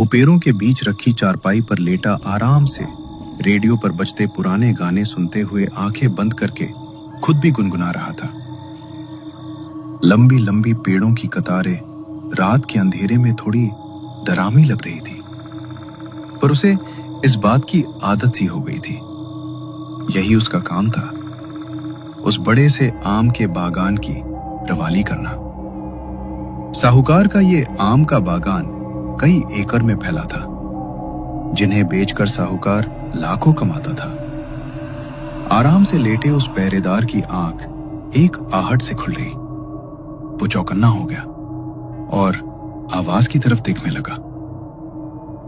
वो पेड़ों के बीच रखी चारपाई पर लेटा आराम से रेडियो पर बजते पुराने गाने सुनते हुए आंखें बंद करके खुद भी गुनगुना रहा था। लंबी लंबी पेड़ों की कतारें रात के अंधेरे में थोड़ी डरावनी लग रही थी, पर उसे इस बात की आदत सी हो गई थी। यही उसका काम था, उस बड़े से आम के बागान की रवाली करना। साहूकार का ये आम का बागान कई एकड़ में फैला था, जिन्हें बेचकर साहूकार लाखों कमाता था। आराम से लेटे उस पहरेदार की आंख एक आहट से खुल गई। वो चौकन्ना हो गया और आवाज की तरफ देखने लगा।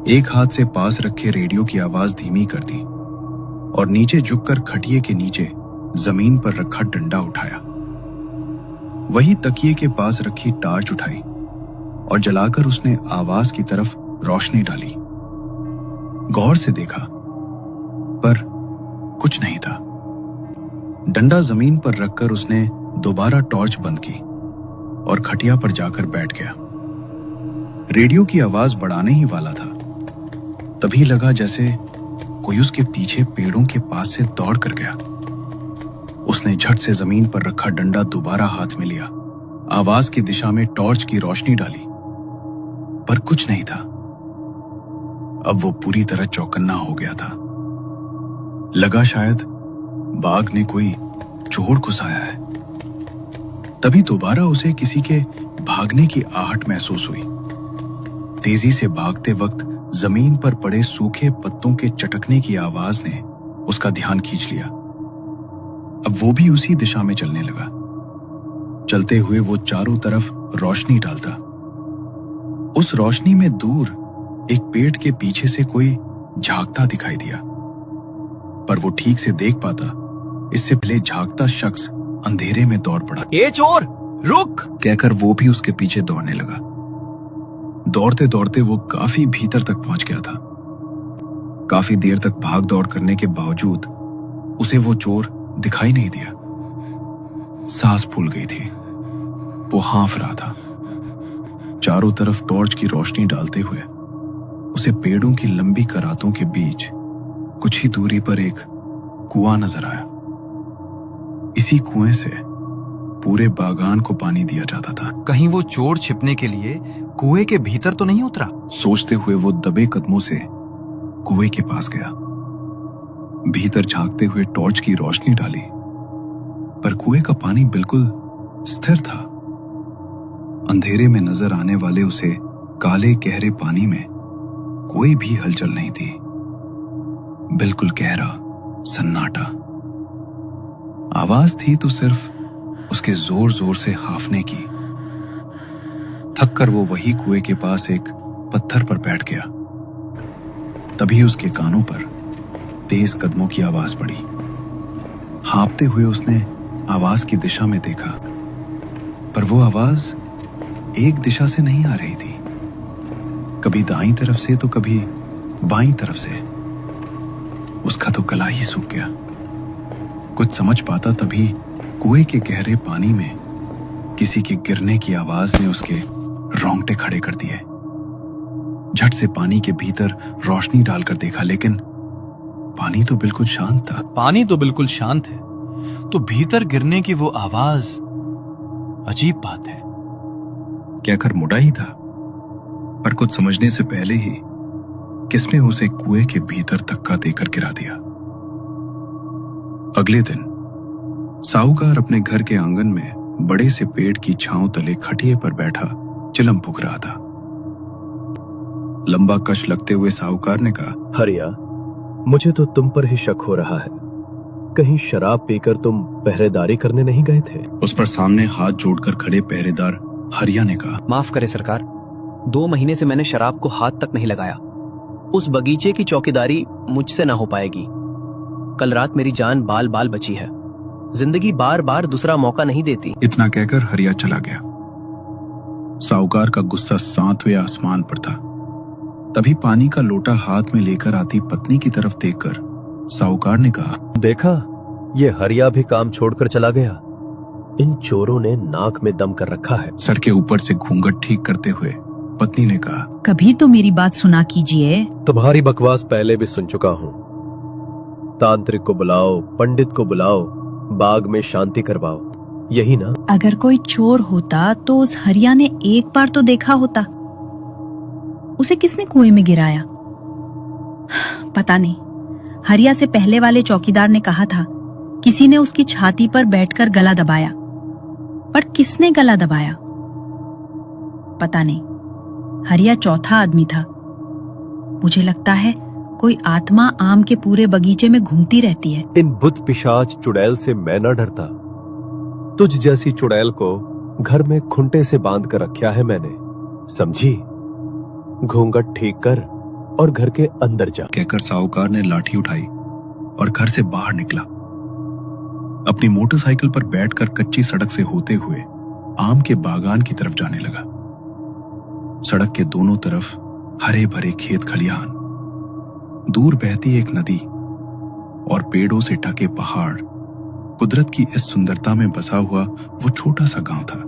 एक हाथ से पास रखे रेडियो की आवाज धीमी कर दी और नीचे झुककर खटिए के नीचे जमीन पर रखा डंडा उठाया। वही तकिए के पास रखी टार्च उठाई और जलाकर उसने आवाज की तरफ रोशनी डाली। गौर से देखा, पर कुछ नहीं था। डंडा जमीन पर रखकर उसने दोबारा टॉर्च बंद की और खटिया पर जाकर बैठ गया। रेडियो की आवाज बढ़ाने ही वाला था, तभी लगा जैसे कोई उसके पीछे पेड़ों के पास से दौड़ कर गया। उसने झट से जमीन पर रखा डंडा दोबारा हाथ में लिया, आवाज की दिशा में टॉर्च की रोशनी डाली, पर कुछ नहीं था। अब वो पूरी तरह चौकन्ना हो गया था। लगा शायद बाघ ने कोई चोर घुसाया है। तभी दोबारा उसे किसी के भागने की आहट महसूस हुई। तेजी से भागते वक्त जमीन पर पड़े सूखे पत्तों के चटकने की आवाज ने उसका ध्यान खींच लिया। अब वो भी उसी दिशा में चलने लगा। चलते हुए वो चारों तरफ रोशनी डालता। उस रोशनी में दूर एक पेड़ के पीछे से कोई झांकता दिखाई दिया, पर वो ठीक से देख पाता इससे पहले झांकता शख्स अंधेरे में दौड़ पड़ा। ए चोर, रुक! कहकर वो भी उसके पीछे दौड़ने लगा। दौड़ते दौड़ते वो काफी भीतर तक पहुंच गया था। काफी देर तक भाग दौड़ करने के बावजूद उसे वो चोर दिखाई नहीं दिया। सांस फूल गई थी। वो हाँफ रहा था। चारों तरफ टॉर्च की रोशनी डालते हुए उसे पेड़ों की लंबी करातों के बीच कुछ ही दूरी पर एक कुआं नजर आया। इसी कुएं से पूरे बागान को पानी दिया जाता था। कहीं वो चोर छिपने के लिए कुएं के भीतर तो नहीं उतरा? सोचते हुए वो दबे कदमों से कुएं के पास गया। भीतर झांकते हुए टॉर्च की रोशनी डाली, पर कुएं का पानी बिल्कुल स्थिर था। अंधेरे में नजर आने वाले उसे काले गहरे पानी में कोई भी हलचल नहीं थी। बिल्कुल गहरा सन्नाटा। आवाज थी तो सिर्फ उसके जोर जोर से हाफने की। थक कर वो वही कुएं के पास एक पत्थर पर बैठ गया। तभी उसके कानों पर तेज कदमों की आवाज पड़ी। हाँफते हुए उसने आवाज की दिशा में देखा, पर वो आवाज एक दिशा से नहीं आ रही थी। कभी दाईं तरफ से तो कभी बाईं तरफ से। उसका तो गला ही सूख गया। कुछ समझ पाता तभी कुएं के गहरे पानी में किसी के गिरने की आवाज ने उसके रोंगटे खड़े कर दिए। झट से पानी के भीतर रोशनी डालकर देखा, लेकिन पानी तो बिल्कुल शांत था। पानी तो बिल्कुल शांत है, तो भीतर गिरने की वो आवाज, अजीब बात है। कहकर मुड़ा ही था, पर कुछ समझने से पहले ही किसने उसे कुएं के भीतर धक्का देकर गिरा दिया। अगले दिन साहूकार अपने घर के आंगन में बड़े से पेड़ की छांव तले खटिए पर बैठा चिलम फूंक रहा था। लंबा कश लगते हुए साहूकार ने कहा, हरिया, मुझे तो तुम पर ही शक हो रहा है। कहीं शराब पीकर तुम पहरेदारी करने नहीं गए थे? उस पर सामने हाथ जोड़कर खड़े पहरेदार हरिया ने कहा, माफ करे सरकार, 2 महीने से मैंने शराब को हाथ तक नहीं लगाया। उस बगीचे की चौकीदारी मुझसे ना हो पाएगी। कल रात मेरी जान बाल बाल बची है। जिंदगी बार बार दूसरा मौका नहीं देती। इतना कहकर हरिया चला गया। साहूकार का गुस्सा 7वें आसमान पर था। तभी पानी का लोटा हाथ में लेकर आती पत्नी की तरफ देखकर साहूकार ने कहा, देखा, ये हरिया भी काम छोड़कर चला गया। इन चोरों ने नाक में दम कर रखा है। सर के ऊपर से घूंघट ठीक करते हुए पत्नी ने कहा, कभी तो मेरी बात सुना कीजिए। तुम्हारी बकवास पहले भी सुन चुका हूं। तांत्रिक को बुलाओ, पंडित को बुलाओ, बाग में शांति करवाओ, यही ना? अगर कोई चोर होता तो उस हरिया ने एक बार तो देखा होता। उसे किसने कुएं में गिराया? पता नहीं। हरिया से पहले वाले चौकीदार ने कहा था किसी ने उसकी छाती पर बैठकर गला दबाया, पर किसने गला दबाया पता नहीं। हरिया चौथा आदमी था। मुझे लगता है कोई आत्मा आम के पूरे बगीचे में घूमती रहती है। इन भूत पिशाच चुड़ैल से मैं न डरता। तुझ जैसी चुड़ैल को घर में खुंटे से बांध कर रखा है मैंने, समझी? घूंघट ठीक कर और घर के अंदर जा। कहकर साहूकार ने लाठी उठाई और घर से बाहर निकला। अपनी मोटरसाइकिल पर बैठकर कच्ची सड़क से होते हुए आम के बागान की तरफ जाने लगा। सड़क के दोनों तरफ हरे भरे खेत खलिहान, दूर बहती एक नदी और पेड़ों से ढके पहाड़। कुदरत की इस सुंदरता में बसा हुआ वो छोटा सा गांव था।